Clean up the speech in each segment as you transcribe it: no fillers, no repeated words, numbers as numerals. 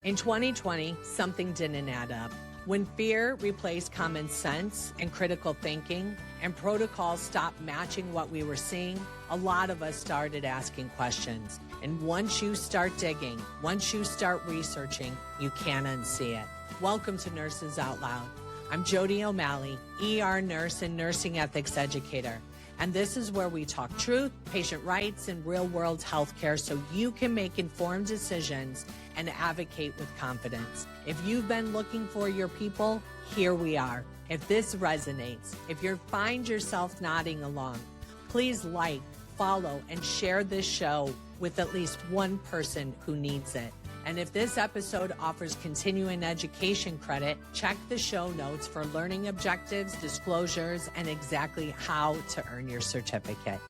In 2020, something didn't add up. When fear replaced common sense and critical thinking, and protocols stopped matching what we were seeing, a lot of us started asking questions. And once you start digging, once you start researching, you can't unsee it. Welcome to Nurses Out Loud. I'm Jodi O'Malley, ER nurse and nursing ethics educator. And this is where we talk truth, patient rights, and real-world healthcare so you can make informed decisions and advocate with confidence. If you've been looking for your people, here we are. If this resonates, if you find yourself nodding along, please like, follow, and share this show with at least one person who needs it. And if this episode offers continuing education credit, check the show notes for learning objectives, disclosures, and exactly how to earn your certificate.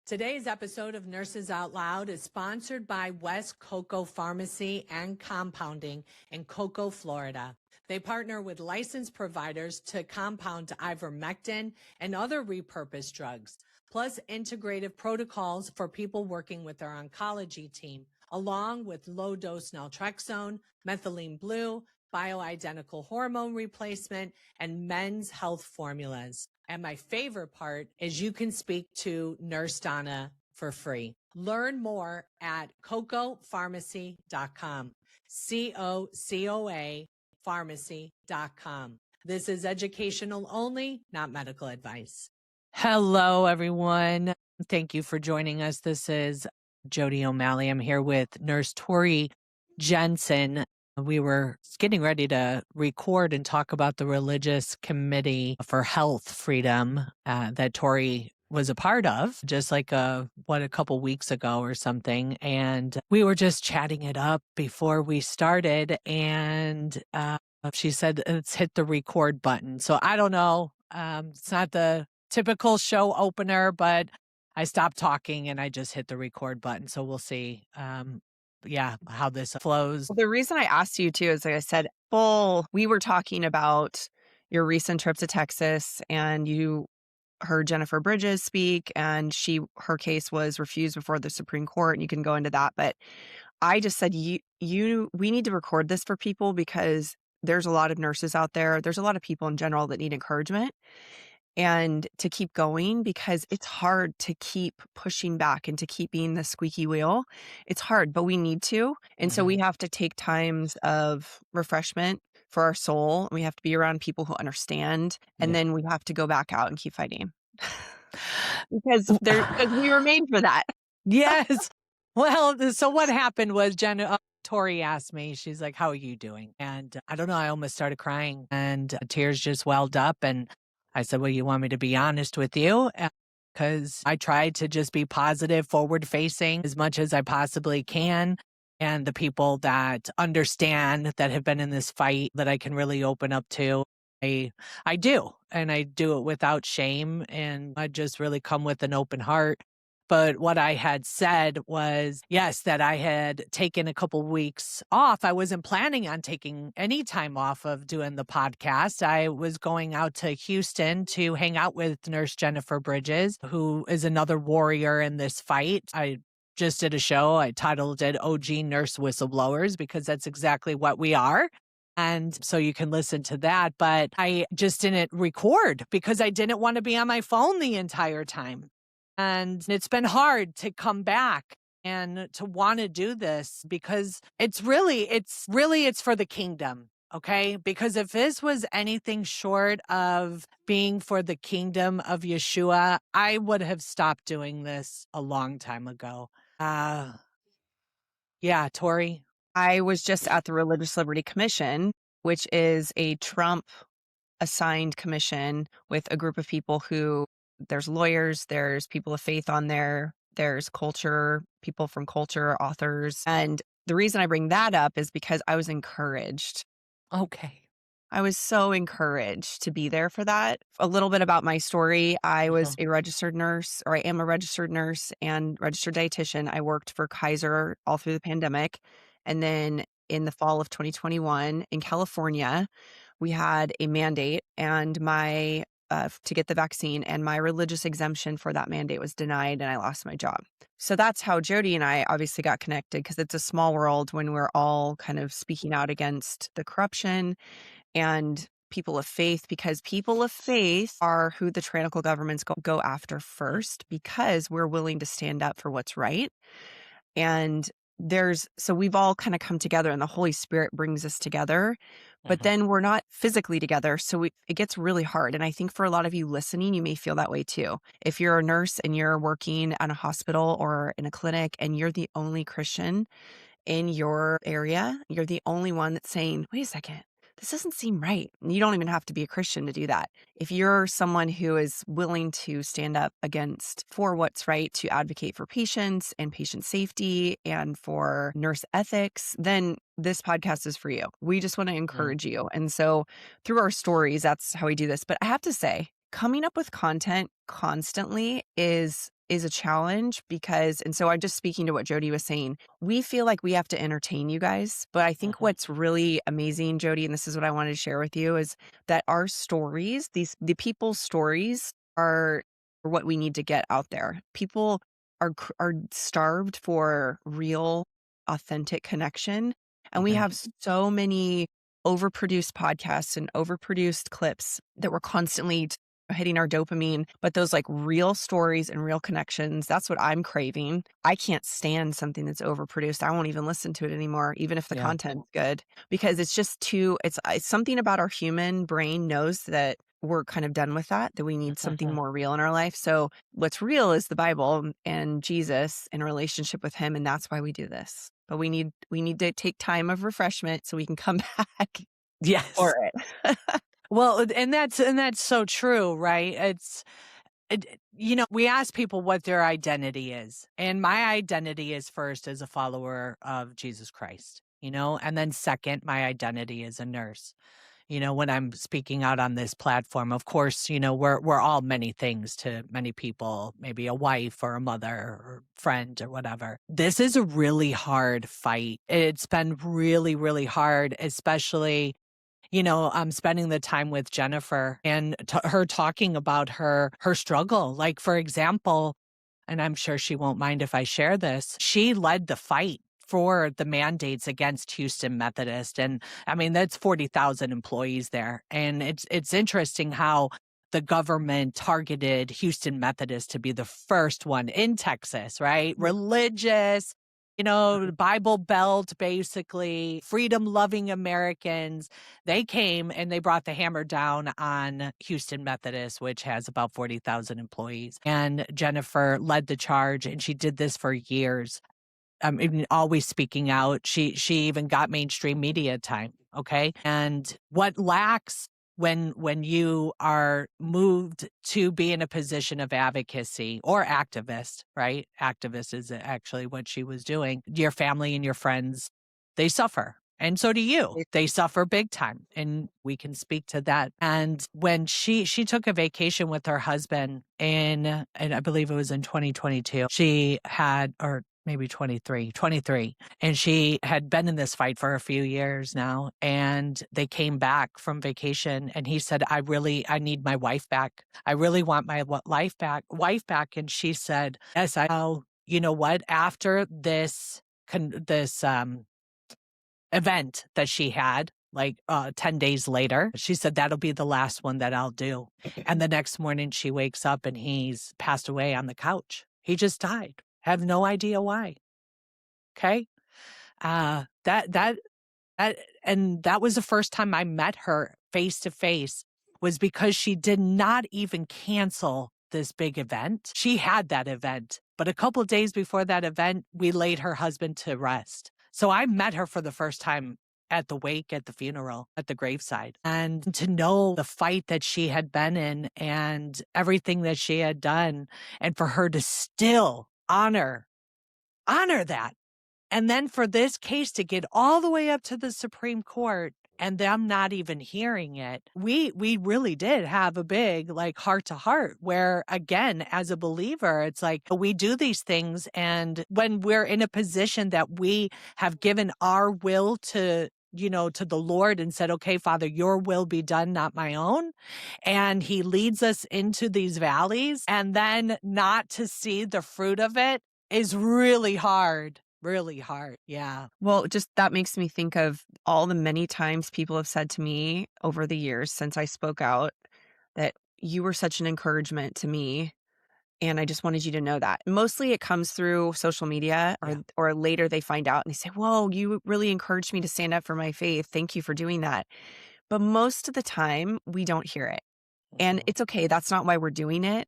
Today's episode of Nurses Out Loud is sponsored by West Cocoa Pharmacy and Compounding in Cocoa, Florida. They partner with licensed providers to compound ivermectin and other repurposed drugs, plus integrative protocols for people working with their oncology team, along with low-dose naltrexone, methylene blue, bioidentical hormone replacement, and men's health formulas. And my favorite part is you can speak to Nurse Donna for free. Learn more at cocopharmacy.com, COCOA pharmacy.com. This is educational only, not medical advice. Hello, everyone. Thank you for joining us. This is Jodi O'Malley. I'm here with Nurse Tori Jensen. We were getting ready to record and talk about the Religious Committee for Health Freedom that Tori was a part of, just like a couple weeks ago or something. And we were just chatting it up before we started. And she said, let's hit the record button. So I don't know. It's not the typical show opener, but I stopped talking and I just hit the record button. So we'll see. How this flows. The reason I asked you too is, like I said, we were talking about your recent trip to Texas, and you heard Jennifer Bridges speak, and her case was refused before the Supreme Court, and you can go into that. But I just said, we need to record this for people because there's a lot of nurses out there. There's a lot of people in general that need encouragement and to keep going, because it's hard to keep pushing back and to keep being the squeaky wheel. It's hard, but we need to. And so we have to take times of refreshment for our soul. We have to be around people who understand. And then we have to go back out and keep fighting because we were made for that. Yes. Well, so what happened was Tori asked me, she's like, how are you doing? And I don't know, I almost started crying and tears just welled up. And I said, well, you want me to be honest with you? Because I tried to just be positive, forward facing as much as I possibly can. And the people that understand, that have been in this fight, that I can really open up to, I do. And I do it without shame. And I just really come with an open heart. But what I had said was, yes, that I had taken a couple weeks off. I wasn't planning on taking any time off of doing the podcast. I was going out to Houston to hang out with Nurse Jennifer Bridges, who is another warrior in this fight. I just did a show. I titled it OG Nurse Whistleblowers, because that's exactly what we are. And so you can listen to that. But I just didn't record because I didn't want to be on my phone the entire time. And it's been hard to come back and to want to do this, because it's for the kingdom. Okay. Because if this was anything short of being for the kingdom of Yeshua, I would have stopped doing this a long time ago. Tori. I was just at the Religious Liberty Commission, which is a Trump assigned commission with a group of people who, there's lawyers, there's people of faith on there, there's culture, people from culture, authors. And the reason I bring that up is because I was encouraged. Okay. I was so encouraged to be there for that. A little bit about my story. I was a registered nurse, or I am a registered nurse and registered dietitian. I worked for Kaiser all through the pandemic. And then in the fall of 2021 in California, we had a mandate, and my to get the vaccine, and my religious exemption for that mandate was denied, and I lost my job. So that's how Jodi and I obviously got connected, because it's a small world when we're all kind of speaking out against the corruption and people of faith, because people of faith are who the tyrannical governments go after first, because we're willing to stand up for what's right. And so we've all kind of come together, and the Holy Spirit brings us together, but then we're not physically together. So it gets really hard. And I think for a lot of you listening, you may feel that way too. If you're a nurse and you're working at a hospital or in a clinic and you're the only Christian in your area, you're the only one that's saying, wait a second, this doesn't seem right. And you don't even have to be a Christian to do that. If you're someone who is willing to stand up for what's right, to advocate for patients and patient safety and for nurse ethics, then this podcast is for you. We just want to encourage you. And so through our stories, that's how we do this. But I have to say, coming up with content constantly is a challenge, and so I'm just speaking to what Jodi was saying. We feel like we have to entertain you guys, but I think what's really amazing, Jodi, and this is what I wanted to share with you, is that our stories, the people's stories, are what we need to get out there. People are starved for real, authentic connection, and we have so many overproduced podcasts and overproduced clips that we're constantly hitting our dopamine, but those like real stories and real connections, that's what I'm craving. I can't stand something that's overproduced. I won't even listen to it anymore, even if the content's good, because it's just it's something about our human brain knows that we're kind of done with that we need something more real in our life. So what's real is the Bible and Jesus and a relationship with him. And that's why we do this. But we need to take time of refreshment so we can come back for it. Well, and that's so true, right? We ask people what their identity is. And my identity is first as a follower of Jesus Christ, and then second, my identity is a nurse. When I'm speaking out on this platform, of course, we're all many things to many people, maybe a wife or a mother or friend or whatever. This is a really hard fight. It's been really, really hard, especially I'm spending the time with Jennifer and her talking about her struggle. Like, for example, and I'm sure she won't mind if I share this, she led the fight for the mandates against Houston Methodist. And I mean, that's 40,000 employees there. And it's interesting how the government targeted Houston Methodist to be the first one in Texas, right? Religious, Bible Belt, basically, freedom-loving Americans. They came and they brought the hammer down on Houston Methodist, which has about 40,000 employees. And Jennifer led the charge, and she did this for years. Always speaking out. She even got mainstream media time, okay? And what lacks when you are moved to be in a position of advocacy or activist, right? Activist is actually what she was doing. Your family and your friends, they suffer. And so do you. They suffer big time. And we can speak to that. And when she took a vacation with her husband and I believe it was in 2022, she had, or maybe 23. And she had been in this fight for a few years now. And they came back from vacation. And he said, I need my wife back. I really want my wife back. And she said, yes, I know. You know what? After this event that she had, like 10 days later, she said, that'll be the last one that I'll do. And the next morning she wakes up and he's passed away on the couch. He just died. Have no idea why. Okay. And that was the first time I met her face to face, was because she did not even cancel this big event. She had that event, but a couple of days before that event, we laid her husband to rest. So I met her for the first time at the wake, at the funeral, at the graveside. And to know the fight that she had been in and everything that she had done, and for her to still honor that. And then for this case to get all the way up to the Supreme Court and them not even hearing it, we really did have a big heart to heart, where again, as a believer, it's like we do these things. And when we're in a position that we have given our will to to the Lord and said, okay, Father, your will be done, not my own. And he leads us into these valleys, and then not to see the fruit of it is really hard. Really hard. Yeah. Well, just that makes me think of all the many times people have said to me over the years since I spoke out that you were such an encouragement to me. And I just wanted you to know that. Mostly it comes through social media Yeah. or later they find out and they say, whoa, you really encouraged me to stand up for my faith. Thank you for doing that. But most of the time we don't hear it. And Mhm. it's okay. That's not why we're doing it.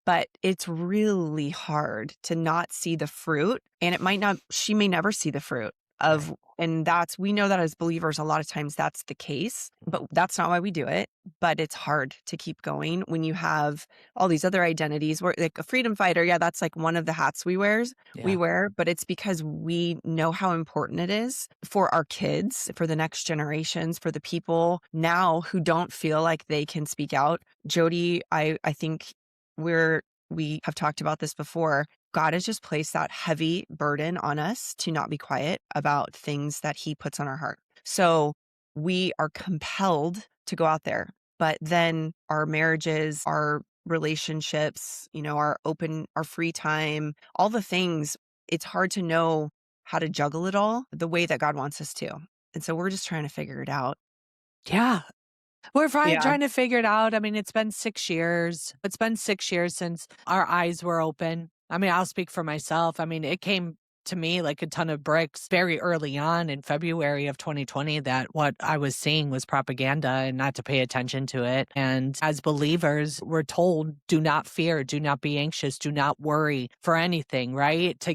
But it's really hard to not see the fruit. And she may never see the fruit Right. of, and we know that as believers, a lot of times that's the case, but that's not why we do it. But it's hard to keep going when you have all these other identities where like a freedom fighter. Yeah, that's like one of the hats we Yeah. wear, but it's because we know how important it is for our kids, for the next generations, for the people now who don't feel like they can speak out. Jodi, I think we have talked about this before. God has just placed that heavy burden on us to not be quiet about things that he puts on our heart. So we are compelled to go out there, but then our marriages, our relationships, our free time, all the things, it's hard to know how to juggle it all the way that God wants us to. And so we're just trying to figure it out. Yeah. We're Yeah. trying to figure it out. I mean, it's been 6 years. It's been 6 years since our eyes were open. I mean, I'll speak for myself. I mean, it came to me like a ton of bricks very early on in February of 2020 that what I was seeing was propaganda and not to pay attention to it. And as believers, we're told, do not fear, do not be anxious, do not worry for anything, right? To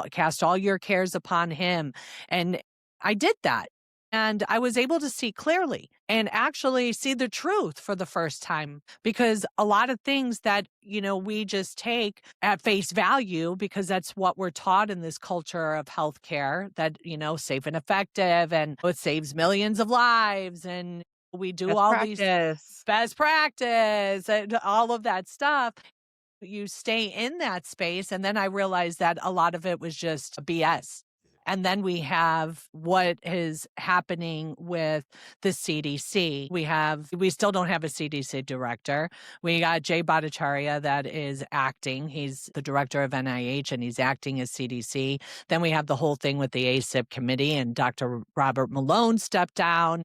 cast all your cares upon him. And I did that. And I was able to see clearly and actually see the truth for the first time because a lot of things that, we just take at face value because that's what we're taught in this culture of healthcare that, safe and effective and it saves millions of lives. And we do Best all these practice. best practice and all of that stuff. You stay in that space. And then I realized that a lot of it was just BS. And then we have what is happening with the CDC. We still don't have a CDC director. We got Jay Bhattacharya that is acting. He's the director of NIH and he's acting as CDC. Then we have the whole thing with the ACIP committee and Dr. Robert Malone stepped down.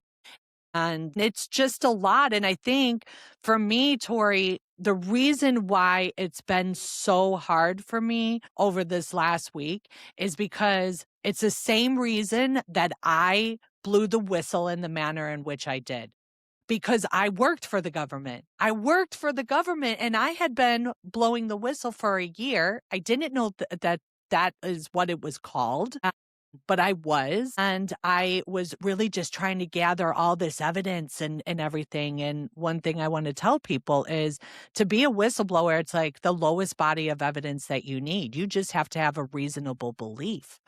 And it's just a lot. And I think for me, Tori, the reason why it's been so hard for me over this last week is because it's the same reason that I blew the whistle in the manner in which I did. Because I worked for the government. I worked for the government and I had been blowing the whistle for a year. I didn't know that is what it was called. But I was, and I was really just trying to gather all this evidence and everything. And one thing I want to tell people is to be a whistleblower, it's like the lowest body of evidence that you need. You just have to have a reasonable belief,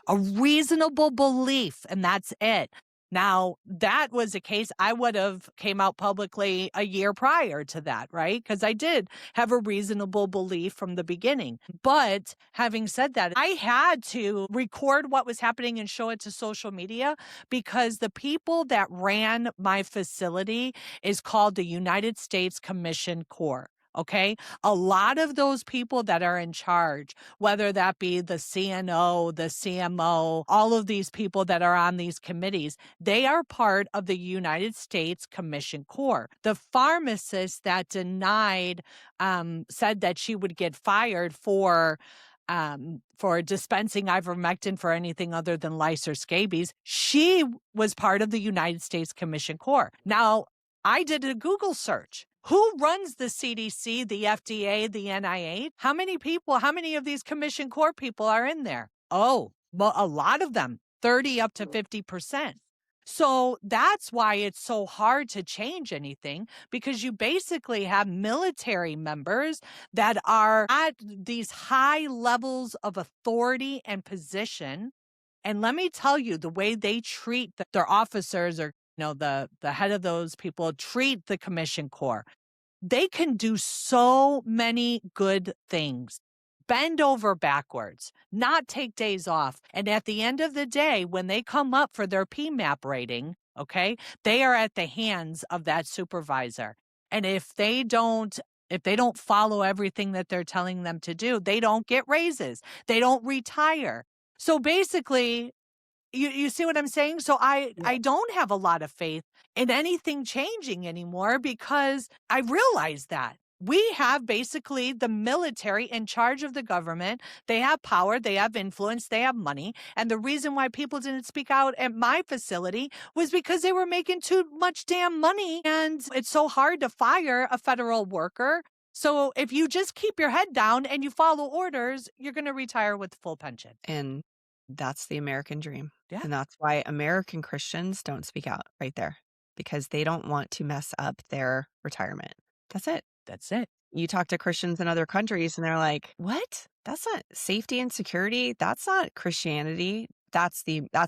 and that's it. Now, that was a case I would have came out publicly a year prior to that, right? Because I did have a reasonable belief from the beginning. But having said that, I had to record what was happening and show it to social media because the people that ran my facility is called the United States Commission Corps. Okay. A lot of those people that are in charge, whether that be the CNO, the CMO, all of these people that are on these committees, they are part of the United States Commission Corps. The pharmacist that denied, said that she would get fired for dispensing ivermectin for anything other than lice or scabies, she was part of the United States Commission Corps. Now, I did a Google search. Who runs the CDC, the FDA, the NIH? How many of these Commission Corps people are in there? Oh, well, a lot of them, 30 up to 50%. So that's why it's so hard to change anything because you basically have military members that are at these high levels of authority and position. And let me tell you, the way they treat their officers or the head of those people treat the Commission Corps. They can do so many good things. Bend over backwards, not take days off. And at the end of the day, when they come up for their PMAP rating, Okay. They are at the hands of that supervisor. And if they don't follow everything that they're telling them to do, they don't get raises. They don't retire. So basically, you see what I'm saying? So I Yeah. don't have a lot of faith in anything changing anymore because I realize that we have basically the military in charge of the government. They have power, they have influence, they have money. And the reason why people didn't speak out at my facility was because they were making too much damn money. And it's so hard to fire a federal worker. So if you just keep your head down and you follow orders, you're going to retire with full pension. And that's the American dream. Yeah. And that's why American Christians don't speak out right there because they don't want to mess up their retirement. That's it. That's it. You talk to Christians in other countries and they're like, "What? That's not safety and security. That's not Christianity. That's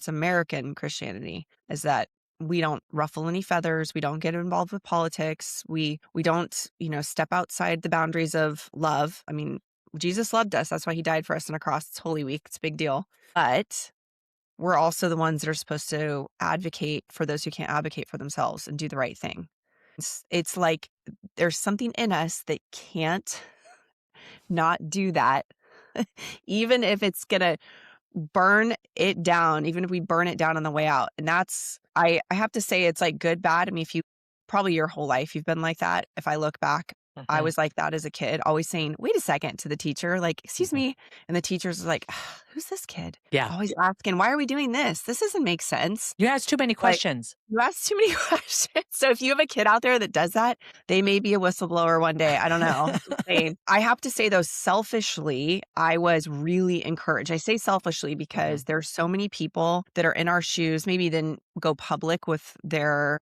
American Christianity is that we don't ruffle any feathers, we don't get involved with politics, we don't, step outside the boundaries of love." I mean, Jesus loved us. That's why he died for us on a cross. It's Holy Week. It's a big deal. But we're also the ones that are supposed to advocate for those who can't advocate for themselves and do the right thing. It's like there's something in us that can't not do that, even if it's going to burn it down, even if we burn it down on the way out. And I have to say, it's like good, bad. I mean, if you probably your whole life, you've been like that. If I look back, I Mhm. was like that as a kid, always saying, "Wait a second," to the teacher, like, "Excuse Mhm. me." And the teacher's like, "Who's this kid?" Yeah. Always asking, "Why are we doing this? This doesn't make sense." You ask too many Like, questions. you ask too many questions. So if you have a kid out there that does that, they may be a whistleblower one day. I don't know. Just saying. I have to say though, selfishly, I was really encouraged. I say selfishly because Mhm. there's so many people that are in our shoes, maybe then go public with their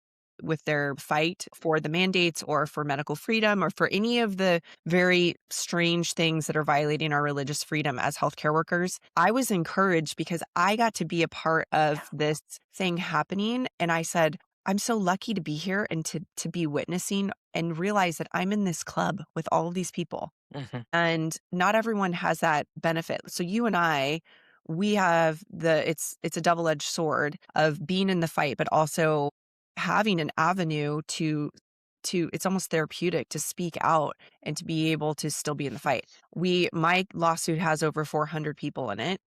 fight for the mandates or for medical freedom or for any of the very strange things that are violating our religious freedom as healthcare workers. I was encouraged because I got to be a part of this thing happening. And I said, I'm so lucky to be here and to be witnessing and realize that I'm in this club with all of these people. Mhm. And not everyone has that benefit. So you and I, we have it's a double-edged sword of being in the fight, but also having an avenue to it's almost therapeutic to speak out and to be able to still be in the fight. My lawsuit has over 400 people in it.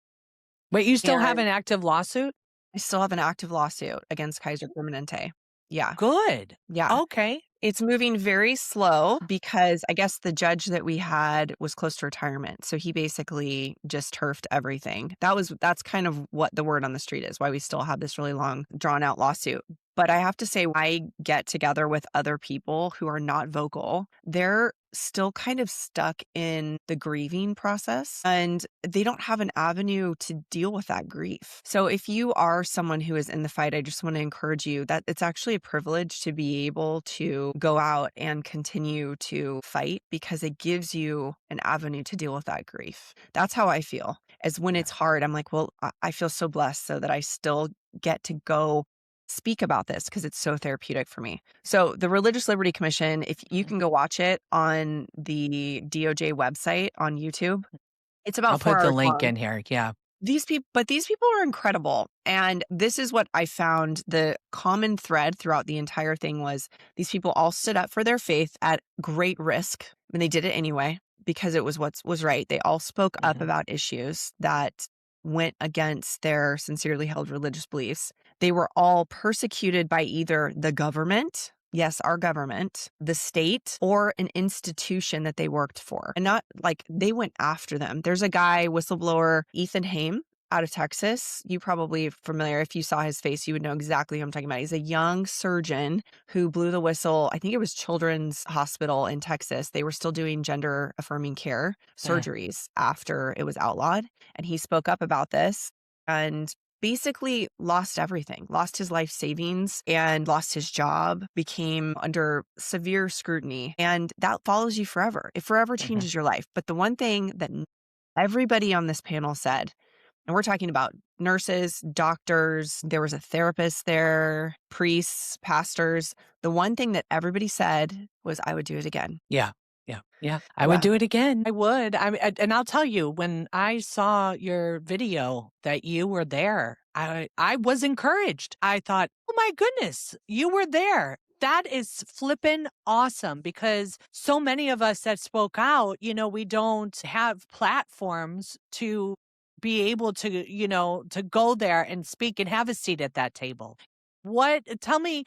Wait, you still have And an active lawsuit? I still have an active lawsuit against Kaiser Permanente. Yeah. Good. Yeah. Okay. It's moving very slow because I guess the judge that we had was close to retirement. So he basically just turfed everything. That's kind of what the word on the street is, why we still have this really long drawn out lawsuit. But I have to say, I get together with other people who are not vocal. They're still kind of stuck in the grieving process and they don't have an avenue to deal with that grief. So if you are someone who is in the fight, I just want to encourage you that it's actually a privilege to be able to go out and continue to fight because it gives you an avenue to deal with that grief. That's how I feel. As when Yeah. it's hard, I'm like, well, I feel so blessed so that I still get to go speak about this because it's so therapeutic for me. So the Religious Liberty Commission, if you can go watch it on the DOJ website on YouTube, it's I'll about put 4 the hours link long. in here. Yeah. These people are incredible. And this is what I found the common thread throughout the entire thing was these people all stood up for their faith at great risk. And they did it anyway because it was what was right. They all spoke up Mhm. about issues that went against their sincerely held religious beliefs. They were all persecuted by either the government, yes, our government, the state, or an institution that they worked for. And not like they went after them. There's a guy, whistleblower, Ethan Haim, out of Texas. You probably familiar. If you saw his face, you would know exactly who I'm talking about. He's a young surgeon who blew the whistle. I think it was Children's Hospital in Texas. They were still doing gender affirming care surgeries after it was outlawed. And he spoke up about this and basically lost everything, lost his life savings and lost his job, became under severe scrutiny. And that follows you forever. It forever Mhm. changes your life. But the one thing that everybody on this panel said, and we're talking about nurses, doctors, there was a therapist there, priests, pastors. The one thing that everybody said was, I would do it again. Yeah. Yeah. Yeah. I would Yeah. do it again. I would. And I'll tell you, when I saw your video that you were there, I was encouraged. I thought, oh my goodness, you were there. That is flippin' awesome because so many of us that spoke out, we don't have platforms to be able to, to go there and speak and have a seat at that table. Tell me,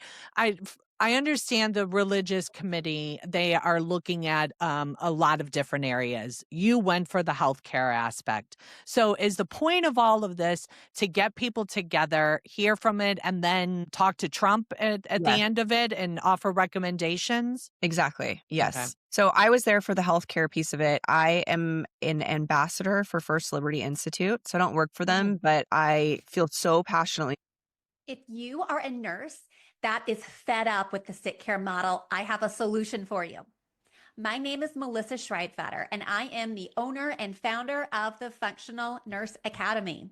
I understand the religious committee, they are looking at a lot of different areas. You went for the healthcare aspect. So is the point of all of this to get people together, hear from it, and then talk to Trump at the Yes, end of it and offer recommendations? exactly. Okay. Yes. So I was there for the healthcare piece of it. I am an ambassador for First Liberty Institute. So I don't work for them, Oh, but I feel so passionately. If you are a nurse that is fed up with the sick care model, I have a solution for you. My name is Melissa Schreidfatter, and I am the owner and founder of the Functional Nurse Academy.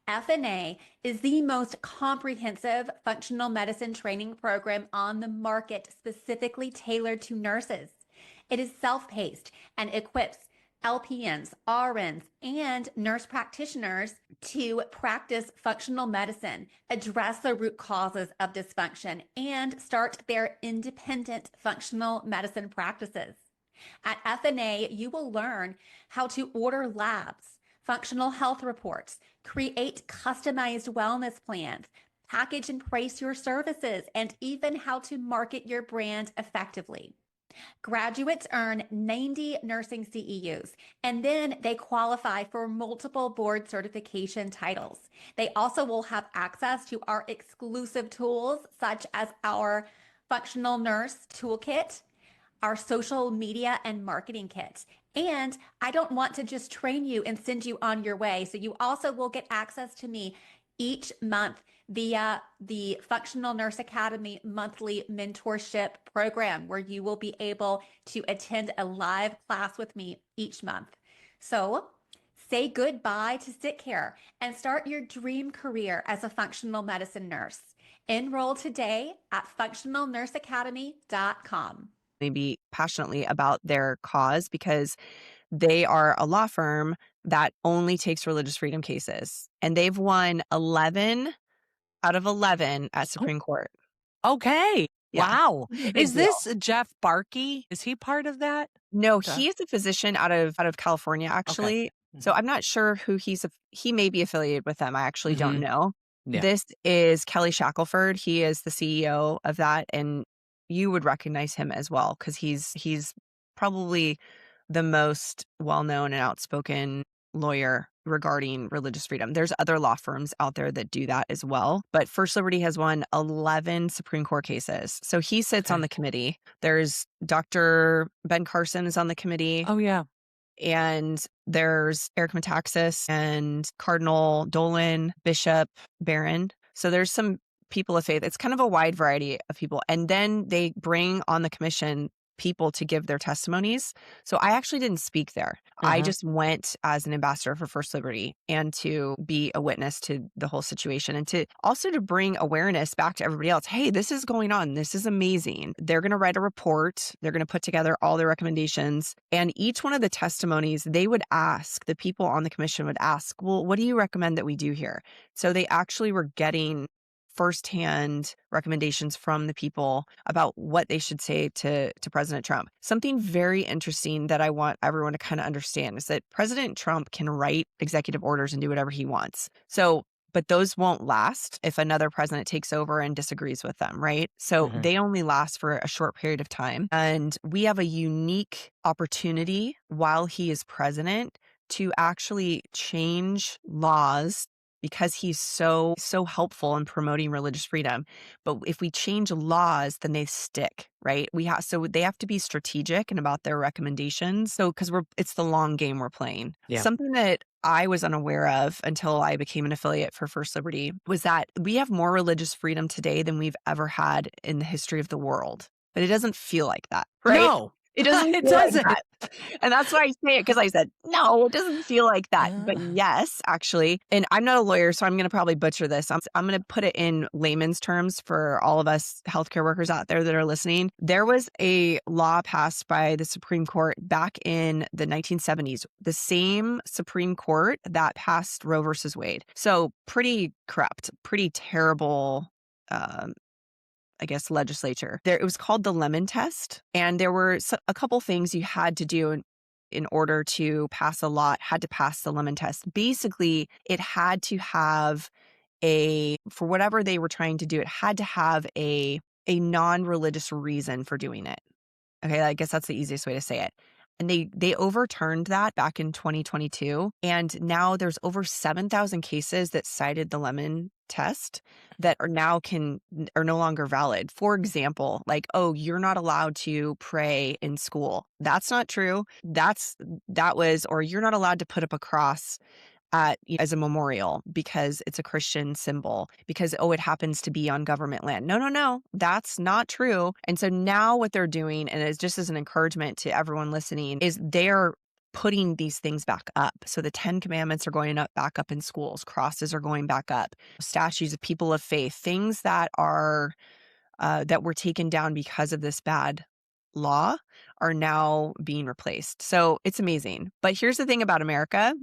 FNA is the most comprehensive functional medicine training program on the market, specifically tailored to nurses. It is self-paced and equips LPNs, RNs, and nurse practitioners to practice functional medicine, address the root causes of dysfunction, and start their independent functional medicine practices. At FNA, you will learn how to order labs, functional health reports, create customized wellness plans, package and price your services, and even how to market your brand effectively. Graduates earn 90 nursing CEUs, and then they qualify for multiple board certification titles. They also will have access to our exclusive tools, such as our Functional Nurse Toolkit, our social media and marketing kit. And I don't want to just train you and send you on your way. So you also will get access to me each month via the Functional Nurse Academy monthly mentorship program, where you will be able to attend a live class with me each month. So say goodbye to sick care and start your dream career as a functional medicine nurse. Enroll today at functionalnurseacademy.com. Maybe passionately about their cause because they are a law firm that only takes religious freedom cases. And they've won 11 out of 11 at oh, Supreme Court. okay. Yeah. Wow. It's a big Is deal. this Jeff Barkey? Is he part of that? No, Okay. he is a physician out of California, actually. So I'm not sure who he may be affiliated with them. I actually don't know. Yeah. This is Kelly Shackelford. He is the CEO of that, and you would recognize him as well because he's probably the most well-known and outspoken lawyer regarding religious freedom. There's other law firms out there that do that as well, but First Liberty has won 11 Supreme Court cases. So he sits on Okay. the committee. There's Dr. Ben Carson is on the committee. Oh, yeah. And there's Eric Metaxas and Cardinal Dolan, Bishop Barron. So there's some people of faith. It's kind of a wide variety of people. And then they bring on the commission people to give their testimonies. So I actually didn't speak there. I just went as an ambassador for First Liberty and to be a witness to the whole situation and to also to bring awareness back to everybody else. Hey, this is going on. This is amazing. They're going to write a report. They're going to put together all their recommendations. And each one of the testimonies, they would ask, the people on the commission would ask, well, what do you recommend that we do here? So they actually were getting firsthand recommendations from the people about what they should say to President Trump. Something very interesting that I want everyone to kind of understand is that President Trump can write executive orders and do whatever he wants. So, but those won't last if another president takes over and disagrees with them, right? So they only last for a short period of time. And we have a unique opportunity while he is president to actually change laws because he's so helpful in promoting religious freedom. But if we change laws, then they stick, right? So they have to be strategic and about their recommendations. So because it's the long game we're playing. Yeah. Something that I was unaware of until I became an affiliate for First Liberty was that we have more religious freedom today than we've ever had in the history of the world. But it doesn't feel like that, right? No, It doesn't it feel like doesn't. that. And that's why I say it, because I said, no, it doesn't feel like that. But yes, actually, and I'm not a lawyer, so I'm going to probably butcher this. I'm going to put it in layman's terms for all of us healthcare workers out there that are listening. There was a law passed by the Supreme Court back in the 1970s, the same Supreme Court that passed Roe versus Wade. So pretty corrupt, pretty terrible I guess, legislature. It was called the lemon test. And there were a couple things you had to do in order to pass a law. It had to pass the lemon test. Basically, it had to have for whatever they were trying to do, it had to have a non-religious reason for doing it. Okay, I guess that's the easiest way to say it. And they overturned that back in 2022. And now there's over 7,000 cases that cited the lemon test that are no longer valid. For example, like, oh, you're not allowed to pray in school. That's not true. Or you're not allowed to put up a cross as a memorial because it's a Christian symbol, because, oh, it happens to be on government land. No, that's not true. And so now what they're doing, and it's just as an encouragement to everyone listening, is they're putting these things back up. So the 10 commandments are going back up in schools. Crosses are going back up. Statues of people of faith, things that are that were taken down because of this bad law are now being replaced. So it's amazing. But here's the thing about America.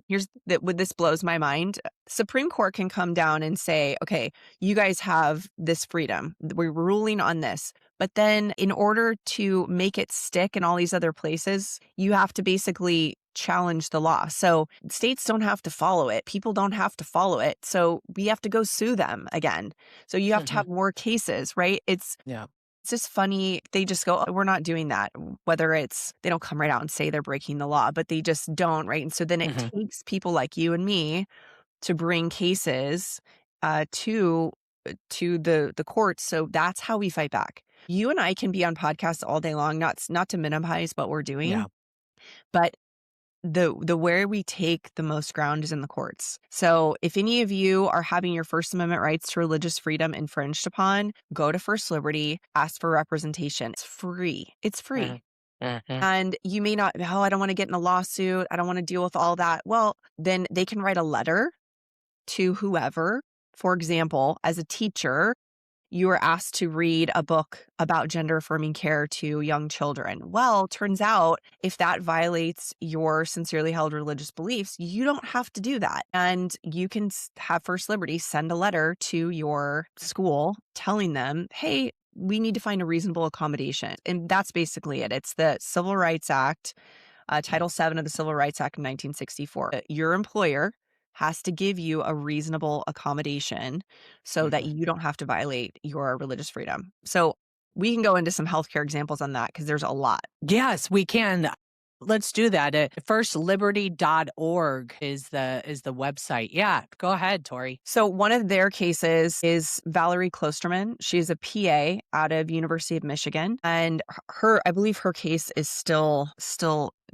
This blows my mind. Supreme Court can come down and say, okay, you guys have this freedom. We're ruling on this. But then in order to make it stick in all these other places, you have to basically challenge the law. So states don't have to follow it. People don't have to follow it. So we have to go sue them again. So you have to have more cases, right? It's just funny. They just go, oh, we're not doing that. Whether they don't come right out and say they're breaking the law, but they just don't, right? And so then it takes people like you and me to bring cases to the courts. So that's how we fight back. You and I can be on podcasts all day long, not to minimize what we're doing, but the where we take the most ground is in the courts. So if any of you are having your First Amendment rights to religious freedom infringed upon, go to First Liberty, ask for representation. It's free. It's free. And you may not, I don't want to get in a lawsuit. I don't want to deal with all that. Well, then they can write a letter to whoever. For example, as a teacher, you were asked to read a book about gender affirming care to young children. Well, turns out if that violates your sincerely held religious beliefs, you don't have to do that. And you can have First Liberty send a letter to your school telling them, hey, we need to find a reasonable accommodation. And that's basically it. It's the Civil Rights Act, Title VII of the Civil Rights Act of 1964. Your employer has to give you a reasonable accommodation so that you don't have to violate your religious freedom. So we can go into some healthcare examples on that because there's a lot. Yes, we can. Let's do that. Firstliberty.org is the website. Yeah, go ahead, Tori. So one of their cases is Valerie Klosterman. She's a PA out of University of Michigan, and I believe her case is still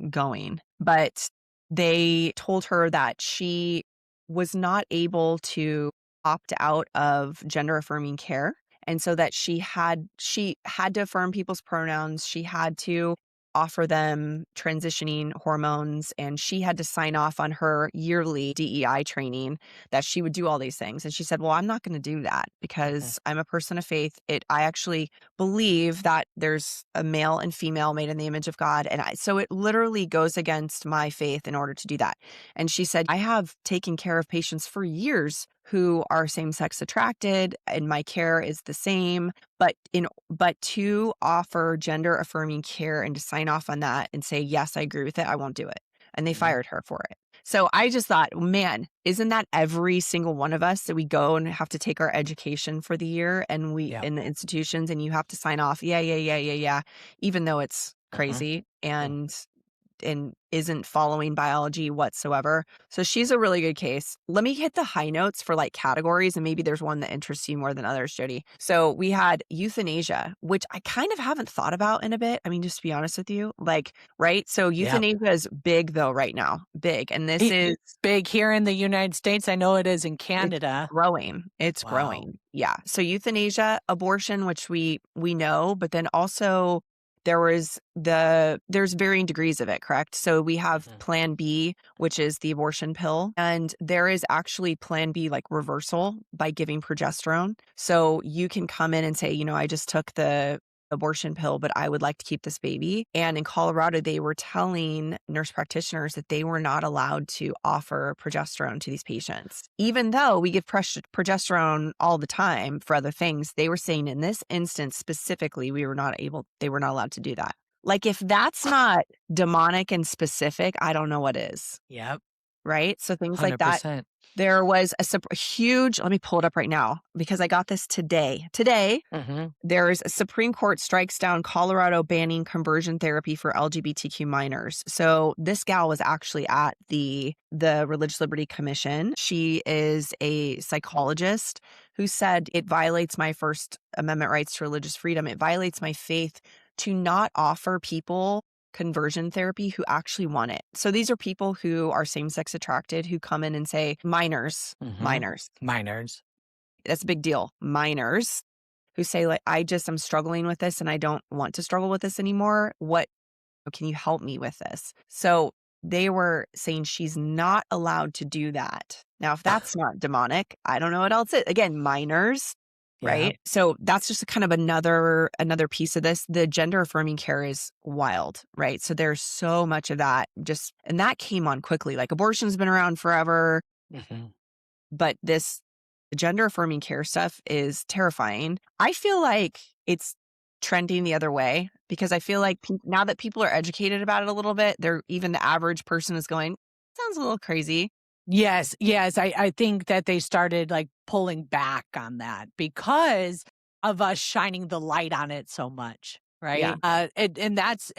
going. But they told her that she was not able to opt out of gender affirming care. And so that she had to affirm people's pronouns. She had to offer them transitioning hormones, and she had to sign off on her yearly DEI training that she would do all these things. And she said, well, I'm not going to do that because I'm a person of faith. I actually believe that there's a male and female made in the image of God. And so it literally goes against my faith in order to do that. And she said, I have taken care of patients for years who are same-sex attracted, and my care is the same. But to offer gender affirming care and to sign off on that and say, yes, I agree with it, I won't do it. And they fired her for it. So I just thought, man, isn't that every single one of us that we go and have to take our education for the year and in the institutions, and you have to sign off, yeah, even though it's crazy and isn't following biology whatsoever. So she's a really good case. Let me hit the high notes for like categories, and maybe there's one that interests you more than others, Jodi. So we had euthanasia, which I kind of haven't thought about in a bit. I mean, just to be honest with you, right? So euthanasia is big though right now, big. And this is big here in the United States. I know it is in Canada. It's growing. Yeah. So euthanasia, abortion, which we know, but then also there's varying degrees of it, correct? So we have Plan B, which is the abortion pill. And there is actually Plan B, like reversal by giving progesterone. So you can come in and say, I just took the abortion pill, but I would like to keep this baby. And in Colorado, they were telling nurse practitioners that they were not allowed to offer progesterone to these patients. Even though we give progesterone all the time for other things, they were saying in this instance specifically, they were not allowed to do that. Like, if that's not demonic and specific, I don't know what is. Yep. Right? So things like that. 100%. There was a huge, let me pull it up right now because I got this today. Today, there's a Supreme Court strikes down Colorado banning conversion therapy for LGBTQ minors. So this gal was actually at the Religious Liberty Commission. She is a psychologist who said it violates my First Amendment rights to religious freedom. It violates my faith to not offer people conversion therapy who actually want it. So these are people who are same-sex attracted who come in and say, minors. That's a big deal. Minors who say, like, I'm struggling with this and I don't want to struggle with this anymore. What can you help me with this? So they were saying she's not allowed to do that. Now, if that's not demonic, I don't know what else is. Again, minors. Right. So that's just kind of another piece of this. The gender affirming care is wild. Right. So there's so much of that and that came on quickly. Like, abortion's been around forever, but the gender affirming care stuff is terrifying. I feel like it's trending the other way because I feel like now that people are educated about it a little bit, even the average person is going, sounds a little crazy. Yes. I think that they started like pulling back on that because of us shining the light on it so much. Right. Yeah. And that's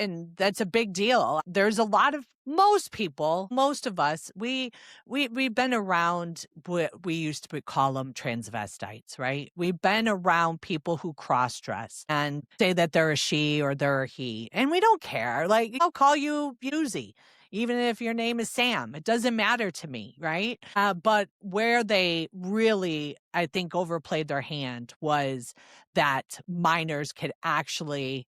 a big deal. There's a lot of most of us, we've been around what we used to call them transvestites, right? We've been around people who cross dress and say that they're a she or they're a he. And we don't care. Like, I'll call you Yuzi. Even if your name is Sam, it doesn't matter to me, right? But where they really, I think, overplayed their hand was that minors could actually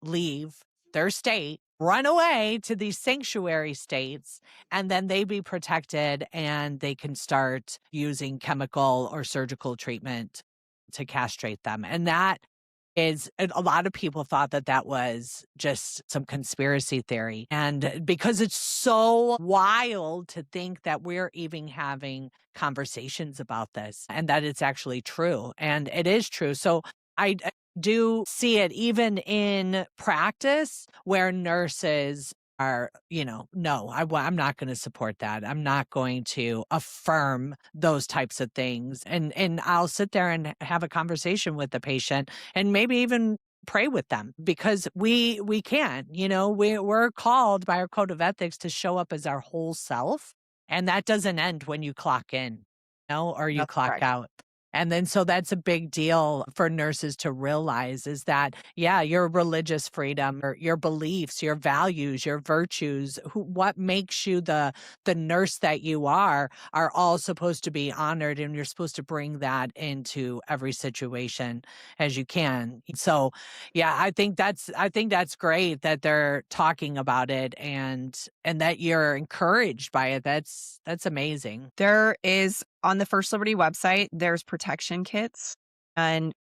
leave their state, run away to these sanctuary states, and then they be protected and they can start using chemical or surgical treatment to castrate them. And that is, a lot of people thought that was just some conspiracy theory. And because it's so wild to think that we're even having conversations about this and that it's actually true. And it is true. So I do see it even in practice where nurses are, no, I'm not going to support that. I'm not going to affirm those types of things. And I'll sit there and have a conversation with the patient and maybe even pray with them because we can, we're called by our code of ethics to show up as our whole self. And that doesn't end when you clock in, or you That's clock correct. out. And then so that's a big deal for nurses to realize is that, yeah, your religious freedom or your beliefs, your values, your virtues, what makes you the nurse that you are all supposed to be honored. And you're supposed to bring that into every situation as you can. So, yeah, I think that's great that they're talking about it and that you're encouraged by it. That's amazing. There is, on the First Liberty website, there's protection kits, and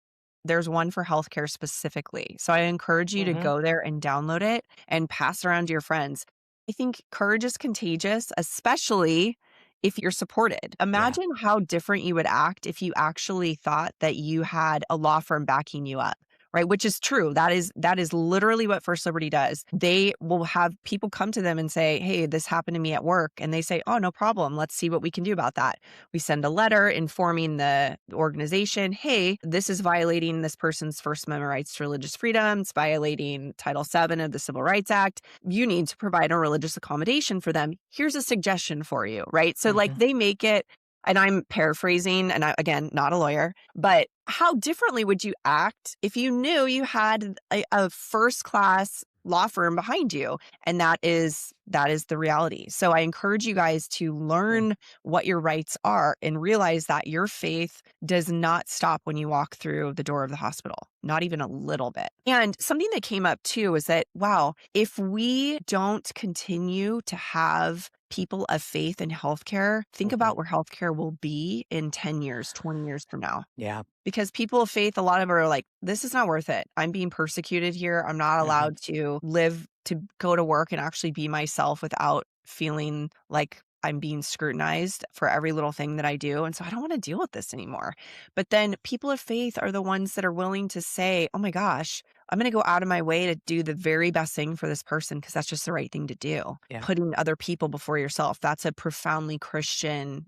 there's one for healthcare specifically. So I encourage you to go there and download it and pass it around to your friends. I think courage is contagious, especially if you're supported. Imagine how different you would act if you actually thought that you had a law firm backing you up. Right, which is true. That is literally what First Liberty does. They will have people come to them and say, hey, this happened to me at work. And they say, oh, no problem. Let's see what we can do about that. We send a letter informing the organization, hey, this is violating this person's First Amendment rights to religious freedom. It's violating Title VII of the Civil Rights Act. You need to provide a religious accommodation for them. Here's a suggestion for you, right? So like they make it, and I'm paraphrasing, and again, not a lawyer, but how differently would you act if you knew you had a first-class law firm behind you? And that is the reality. So I encourage you guys to learn what your rights are and realize that your faith does not stop when you walk through the door of the hospital, not even a little bit. And something that came up too is that, wow, if we don't continue to have people of faith in healthcare, think about where healthcare will be in 10 years, 20 years from now. Yeah. Because people of faith, a lot of them are like, this is not worth it. I'm being persecuted here. I'm not allowed to live, to go to work and actually be myself without feeling like I'm being scrutinized for every little thing that I do. And so I don't want to deal with this anymore. But then people of faith are the ones that are willing to say, oh my gosh, I'm going to go out of my way to do the very best thing for this person because that's just the right thing to do. Yeah. Putting other people before yourself. That's a profoundly Christian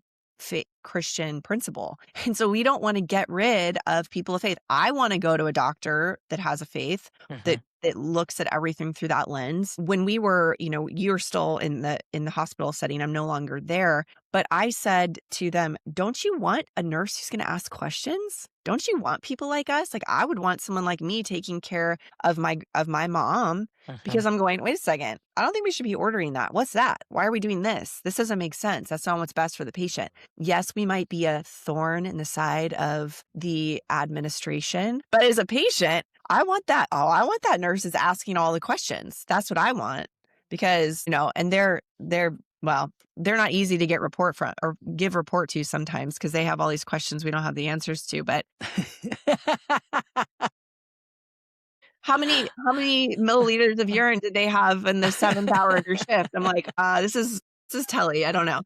principle. And so we don't want to get rid of people of faith. I want to go to a doctor that has a faith that looks at everything through that lens. When we were, you're still in the hospital setting, I'm no longer there, but I said to them, don't you want a nurse who's going to ask questions? Don't you want people like us? Like I would want someone like me taking care of my mom because I'm going, wait a second. I don't think we should be ordering that. What's that? Why are we doing this? This doesn't make sense. That's not what's best for the patient. Yes, we might be a thorn in the side of the administration, but as a patient, I want that. Oh, I want that nurse is asking all the questions. That's what I want because, and they're not easy to get report from or give report to sometimes because they have all these questions we don't have the answers to, but how many milliliters of urine did they have in the 7th hour of your shift? I'm like, this is telly. I don't know.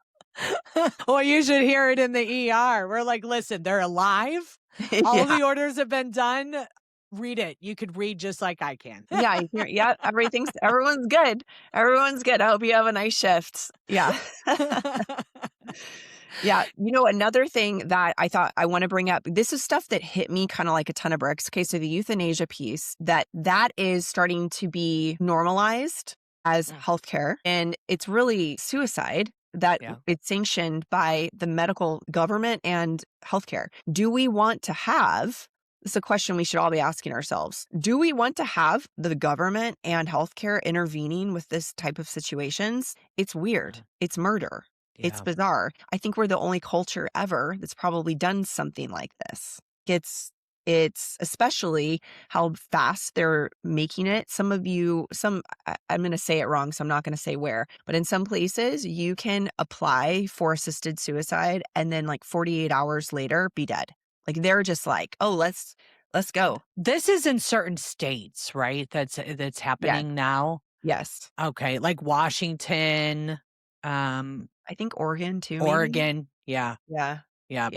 Well, you should hear it in the ER. We're like, listen, they're alive. All the orders have been done. Read it. You could read just like I can. Yeah. Everyone's good. Everyone's good. I hope you have a nice shift. Yeah. Yeah. Another thing that I thought I want to bring up, this is stuff that hit me kind of like a ton of bricks. Okay. So the euthanasia piece, that is starting to be normalized as healthcare, and it's really suicide that it's sanctioned by the medical government and healthcare. Do we want to have, it's a question we should all be asking ourselves. Do we want to have the government and healthcare intervening with this type of situations? It's weird. It's murder. It's bizarre. I think we're the only culture ever that's probably done something like this. It's especially how fast they're making it. I'm going to say it wrong, so I'm not going to say where, but in some places you can apply for assisted suicide and then like 48 hours later be dead. Like they're just like, oh, let's go. This is in certain states, right? That's happening now. Yes. Okay. Like Washington. I think Oregon too. Oregon. Maybe? Yeah. Yeah.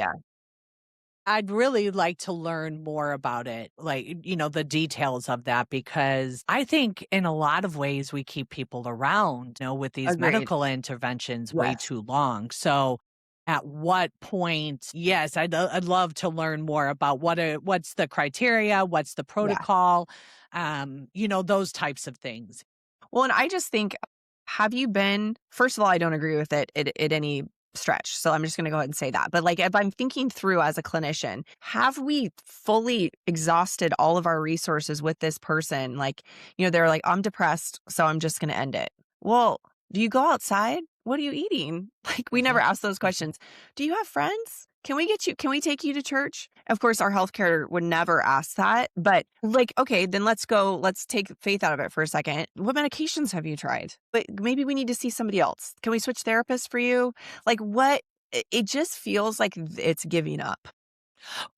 I'd really like to learn more about it, like, the details of that, because I think in a lot of ways we keep people around, with these medical interventions way too long. So at what point, yes, I'd love to learn more about what's the criteria, what's the protocol, those types of things. Well, and I just think, have you been, first of all, I don't agree with it at any stretch. So I'm just going to go ahead and say that. But like, if I'm thinking through as a clinician, have we fully exhausted all of our resources with this person? Like, they're like, I'm depressed, so I'm just going to end it. Well, do you go outside? What are you eating? Like, we never ask those questions. Do you have friends? Can we take you to church? Of course, our healthcare would never ask that. But like, okay, then let's take faith out of it for a second. What medications have you tried? But maybe we need to see somebody else. Can we switch therapists for you? Like what? It just feels like it's giving up.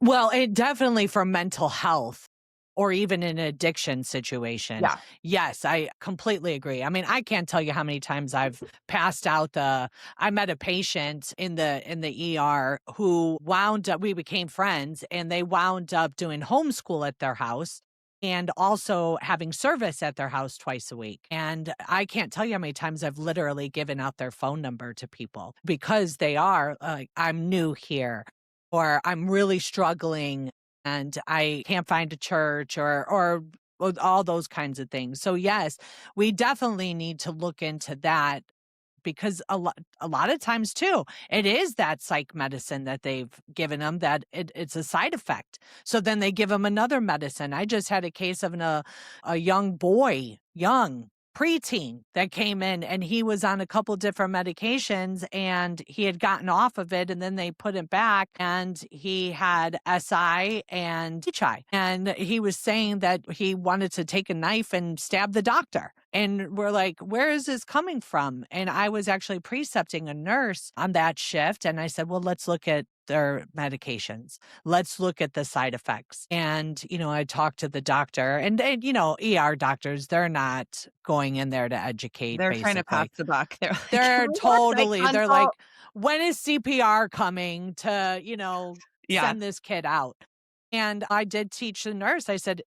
Well, it definitely for mental health or even an addiction situation. Yeah. Yes, I completely agree. I mean, I can't tell you how many times I've passed out I met a patient in the ER who wound up, we became friends, and they wound up doing homeschool at their house and also having service at their house twice a week. And I can't tell you how many times I've literally given out their phone number to people because they are like, I'm new here, or I'm really struggling and I can't find a church or all those kinds of things. So yes, we definitely need to look into that, because a lot of times too, it is that psych medicine that they've given them that it's a side effect. So then they give them another medicine. I just had a case of a young boy, preteen, that came in, and he was on a couple different medications and he had gotten off of it, and then they put it back, and he had SI and HI. And he was saying that he wanted to take a knife and stab the doctor. And we're like, where is this coming from? And I was actually precepting a nurse on that shift. And I said, well, let's look at their medications. Let's look at the side effects. And, I talked to the doctor and ER doctors, they're not going in there to educate, They're trying to pass basically. the buck. They're like, They're "We want my they're like, consult." when is CPR coming to, Yeah. send this kid out? And I did teach the nurse. I said,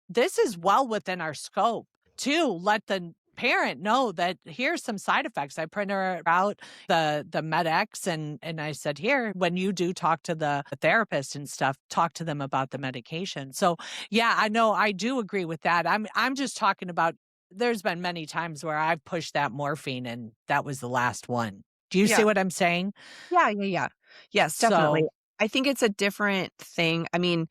this is well within our scope to let the parent know that here's some side effects. I printed her out the MedX and I said, here, when you do talk to the therapist and stuff, talk to them about the medication. So yeah, I know I do agree with that. I'm just talking about there's been many times where I've pushed that morphine and that was the last one. Do you see Yeah. what I'm saying? Yeah. Yes, definitely. So I think it's a different thing. I mean,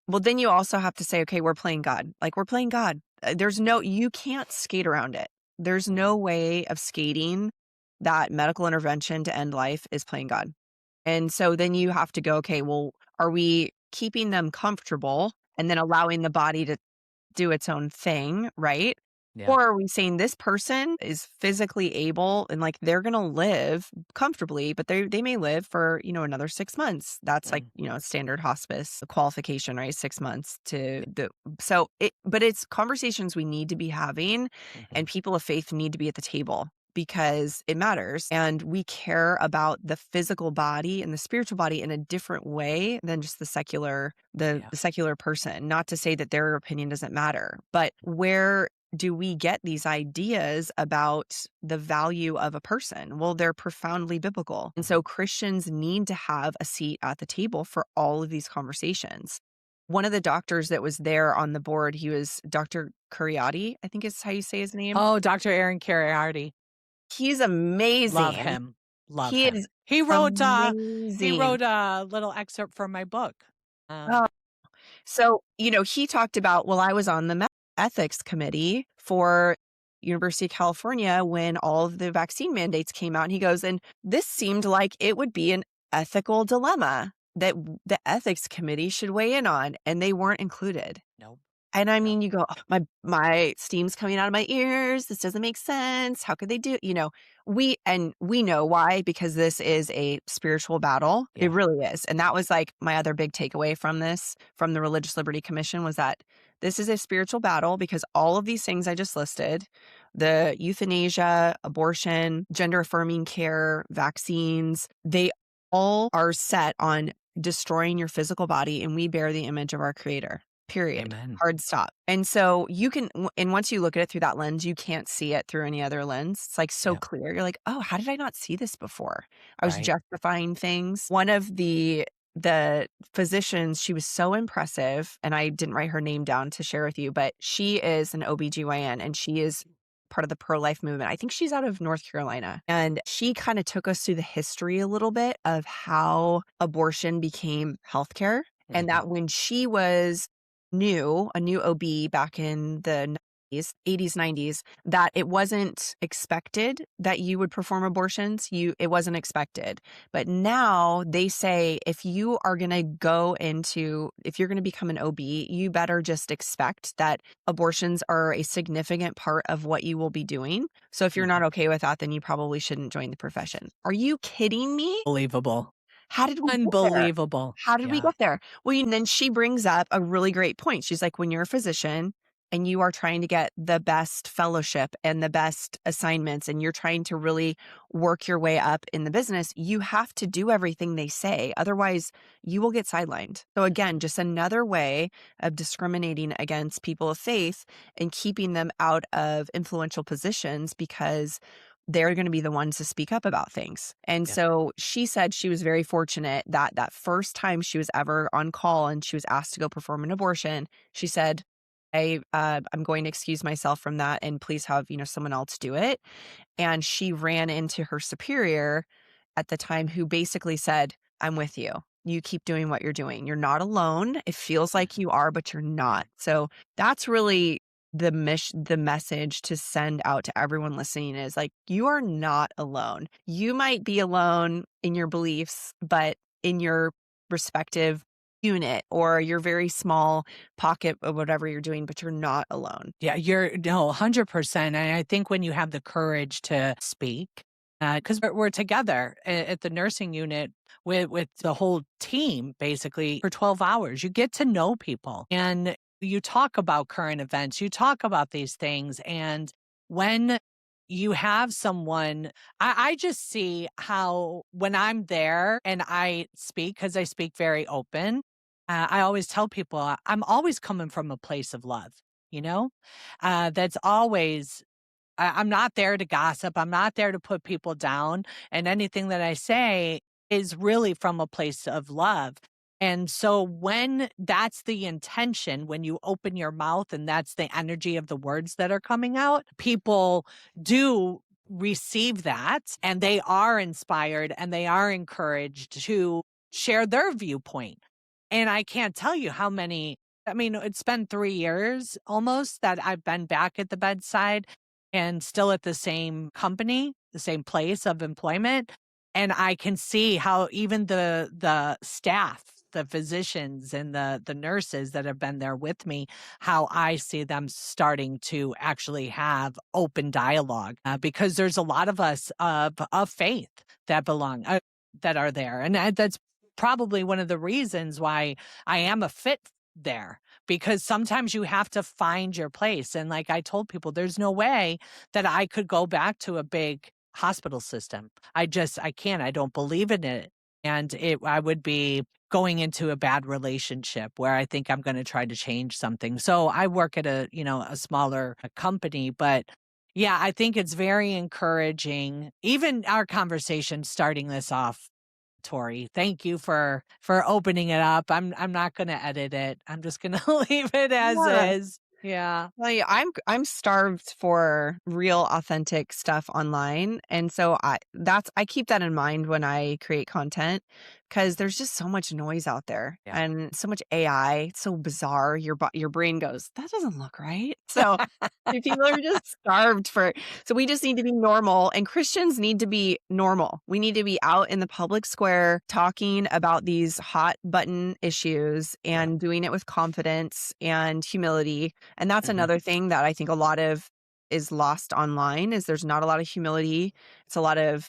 well, then you also have to say, okay, we're playing God. Like, we're playing God. You can't skate around it. There's no way of skating that medical intervention to end life is playing God. And so then you have to go, okay, well, are we keeping them comfortable and then allowing the body to do its own thing, right? yeah. Or are we saying this person is physically able and like they're going to live comfortably, but they may live for, another 6 months. That's like, standard hospice qualification, right? 6 months but it's conversations we need to be having and people of faith need to be at the table because it matters and we care about the physical body and the spiritual body in a different way than just the secular person. Not to say that their opinion doesn't matter, but where do we get these ideas about the value of a person? Well, they're profoundly biblical. And so Christians need to have a seat at the table for all of these conversations. One of the doctors that was there on the board, he was Dr. Curiati, I think is how you say his name. Oh, Dr. Aaron Cariardi. He's amazing. Love him. Love He him. is He wrote amazing. a little excerpt from my book. Oh, so, he talked about, well, I was on the ethics committee for University of California when all of the vaccine mandates came out. And he goes, and this seemed like it would be an ethical dilemma that the ethics committee should weigh in on, and they weren't included. Nope. And I mean, you go, "Oh, my steam's coming out of my ears. This doesn't make sense. How could they do?" We know why, because this is a spiritual battle. Yeah. It really is. And that was like my other big takeaway from the Religious Liberty Commission was that this is a spiritual battle because all of these things I just listed, the euthanasia, abortion, gender affirming care, vaccines, they all are set on destroying your physical body, and we bear the image of our Creator. Period. Amen. Hard stop. And so and once you look at it through that lens, you can't see it through any other lens. It's like so clear. You're like, oh, how did I not see this before? I was justifying things. One of the physicians, she was so impressive, and I didn't write her name down to share with you, but she is an OBGYN and she is part of the pro-life movement. I think she's out of North Carolina. And she kind of took us through the history a little bit of how abortion became healthcare. And that when she was a new OB back in the 80s, 90s, that it wasn't expected that you would perform abortions. It wasn't expected. But now they say if you're going to become an OB, you better just expect that abortions are a significant part of what you will be doing. So if you're not okay with that, then you probably shouldn't join the profession. Are you kidding me? Unbelievable. How did we get there? Unbelievable. How did we get there? Well, and then she brings up a really great point. She's like, when you're a physician and you are trying to get the best fellowship and the best assignments, and you're trying to really work your way up in the business, you have to do everything they say. Otherwise, you will get sidelined. So again, just another way of discriminating against people of faith and keeping them out of influential positions because they're going to be the ones to speak up about things. And so she said she was very fortunate that first time she was ever on call and she was asked to go perform an abortion, she said, I'm going to excuse myself from that and please have, someone else do it. And she ran into her superior at the time who basically said, I'm with you. You keep doing what you're doing. You're not alone. It feels like you are, but you're not. So that's really the message to send out to everyone listening is like, you are not alone. You might be alone in your beliefs, but in your respective unit or your very small pocket of whatever you're doing, but you're not alone. Yeah, no, 100%. And I think when you have the courage to speak, because we're together at the nursing unit with the whole team basically for 12 hours, you get to know people and you talk about current events, you talk about these things. And when you have someone, I just see how when I'm there and I speak, because I speak very open, I always tell people I'm always coming from a place of love, you know? That's always, I'm not there to gossip. I'm not there to put people down. And anything that I say is really from a place of love. And so when that's the intention, when you open your mouth and that's the energy of the words that are coming out, people do receive that and they are inspired and they are encouraged to share their viewpoint. And I can't tell you how many, I mean, it's been 3 years almost that I've been back at the bedside and still at the same company, the same place of employment. And I can see how even the staff, the physicians and the nurses that have been there with me, how I see them starting to actually have open dialogue because there's a lot of us of faith that belong that are there, and that's probably one of the reasons why I am a fit there, because sometimes you have to find your place. And like I told people, there's no way that I could go back to a big hospital system. I can't. I don't believe in it. And I would be going into a bad relationship where I think I'm going to try to change something. So I work at a smaller company, but yeah, I think it's very encouraging. Even our conversation starting this off, Tori, thank you for opening it up. I'm not going to edit it. I'm just going to leave it as Yeah. is. Yeah. Well, yeah, I'm starved for real authentic stuff online. And so I keep that in mind when I create content because there's just so much noise out there Yeah. and so much AI. It's so bizarre. Your brain goes, that doesn't look right. So people are just starved for, so we just need to be normal, and Christians need to be normal. We need to be out in the public square talking about these hot button issues and doing it with confidence and humility. And that's another thing that I think a lot of is lost online is there's not a lot of humility. It's a lot of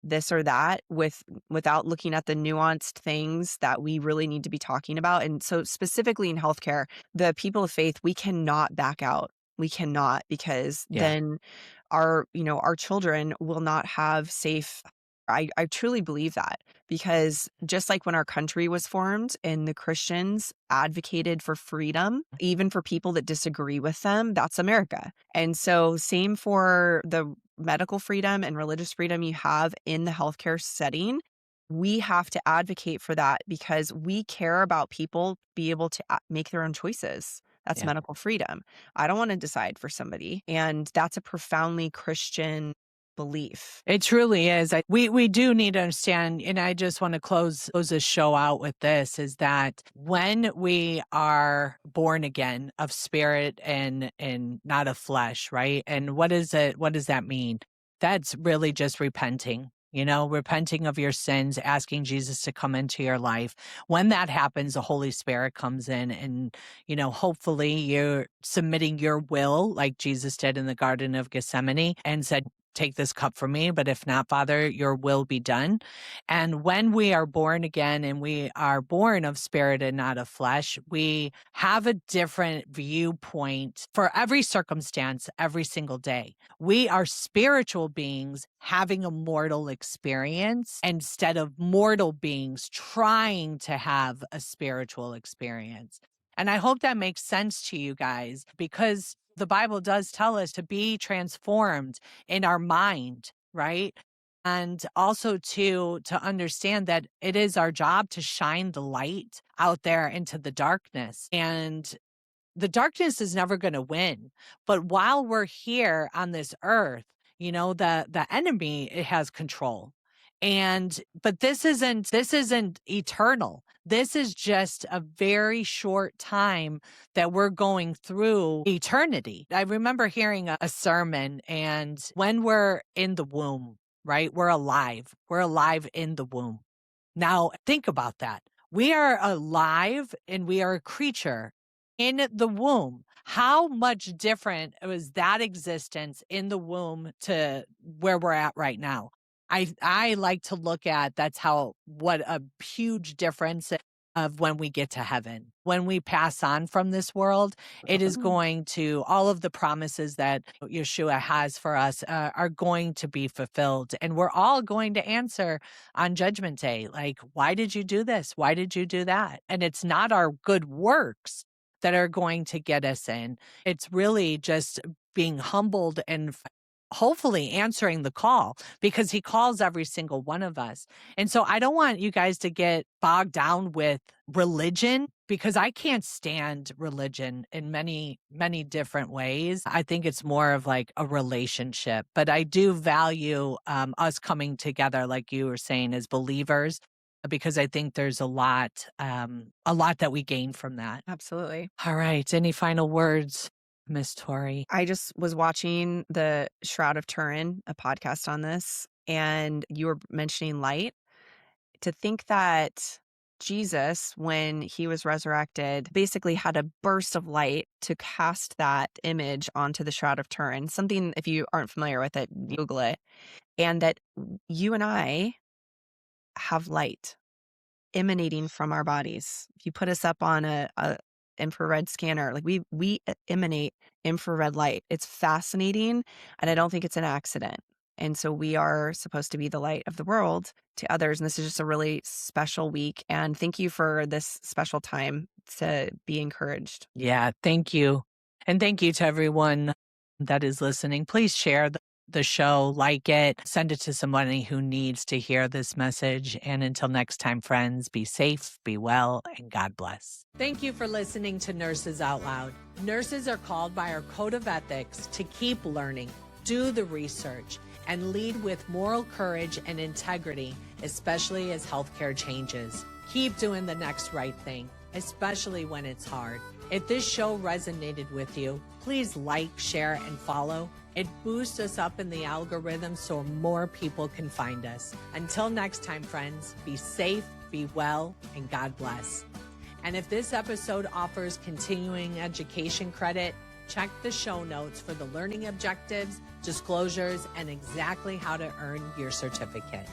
this or that without looking at the nuanced things that we really need to be talking about. And so specifically in healthcare, the people of faith, we cannot back out. We cannot, because then our children will not have safe. I truly believe that, because just like when our country was formed and the Christians advocated for freedom, even for people that disagree with them, that's America. And so same for the medical freedom and religious freedom you have in the healthcare setting. We have to advocate for that because we care about people be able to make their own choices. That's medical freedom. I don't want to decide for somebody. And that's a profoundly Christian belief. It truly is. We do need to understand, and I just want to close this show out with this, is that when we are born again of spirit and not of flesh, right? And what is it? What does that mean? That's really just repenting. Repenting of your sins, asking Jesus to come into your life. When that happens, the Holy Spirit comes in and, hopefully you're submitting your will like Jesus did in the Garden of Gethsemane and said, take this cup from me, but if not, Father, your will be done. And when we are born again and we are born of spirit and not of flesh, we have a different viewpoint for every circumstance every single day. We are spiritual beings having a mortal experience instead of mortal beings trying to have a spiritual experience. And I hope that makes sense to you guys, because the Bible does tell us to be transformed in our mind, right? And also to understand that it is our job to shine the light out there into the darkness. And the darkness is never going to win. But while we're here on this earth, the enemy, it has control. But this isn't eternal. This is just a very short time that we're going through eternity. I remember hearing a sermon, and when we're in the womb, right? We're alive. We're alive in the womb. Now, think about that. We are alive and we are a creature in the womb. How much different was that existence in the womb to where we're at right now? I like to look at what a huge difference of when we get to heaven. When we pass on from this world, it is going to, all of the promises that Yeshua has for us are going to be fulfilled. And we're all going to answer on Judgment Day, like, why did you do this? Why did you do that? And it's not our good works that are going to get us in. It's really just being humbled and hopefully answering the call, because he calls every single one of us. And so I don't want you guys to get bogged down with religion, because I can't stand religion in many, many different ways. I think it's more of like a relationship, but I do value us coming together, like you were saying, as believers, because I think there's a lot that we gain from that. Absolutely. All right. Any final words, Miss Tori? I just was watching the Shroud of Turin, a podcast on this, and you were mentioning light. To think that Jesus, when he was resurrected, basically had a burst of light to cast that image onto the Shroud of Turin. Something, if you aren't familiar with it, Google it. And that you and I have light emanating from our bodies. If you put us up on a infrared scanner, like we emanate infrared light. It's fascinating, and I don't think it's an accident. And so we are supposed to be the light of the world to others. And this is just a really special week. And thank you for this special time to be encouraged. Yeah, thank you. And thank you to everyone that is listening. Please share the show, like it, send it to somebody who needs to hear this message. And until next time, friends, be safe, be well, and God bless. Thank you for listening to Nurses Out Loud. Nurses are called by our code of ethics to keep learning, do the research, and lead with moral courage and integrity, especially as healthcare changes. Keep doing the next right thing, especially when it's hard. If this show resonated with you, please like, share, and follow. It boosts us up in the algorithm so more people can find us. Until next time, friends, be safe, be well, and God bless. And if this episode offers continuing education credit, check the show notes for the learning objectives, disclosures, and exactly how to earn your certificate.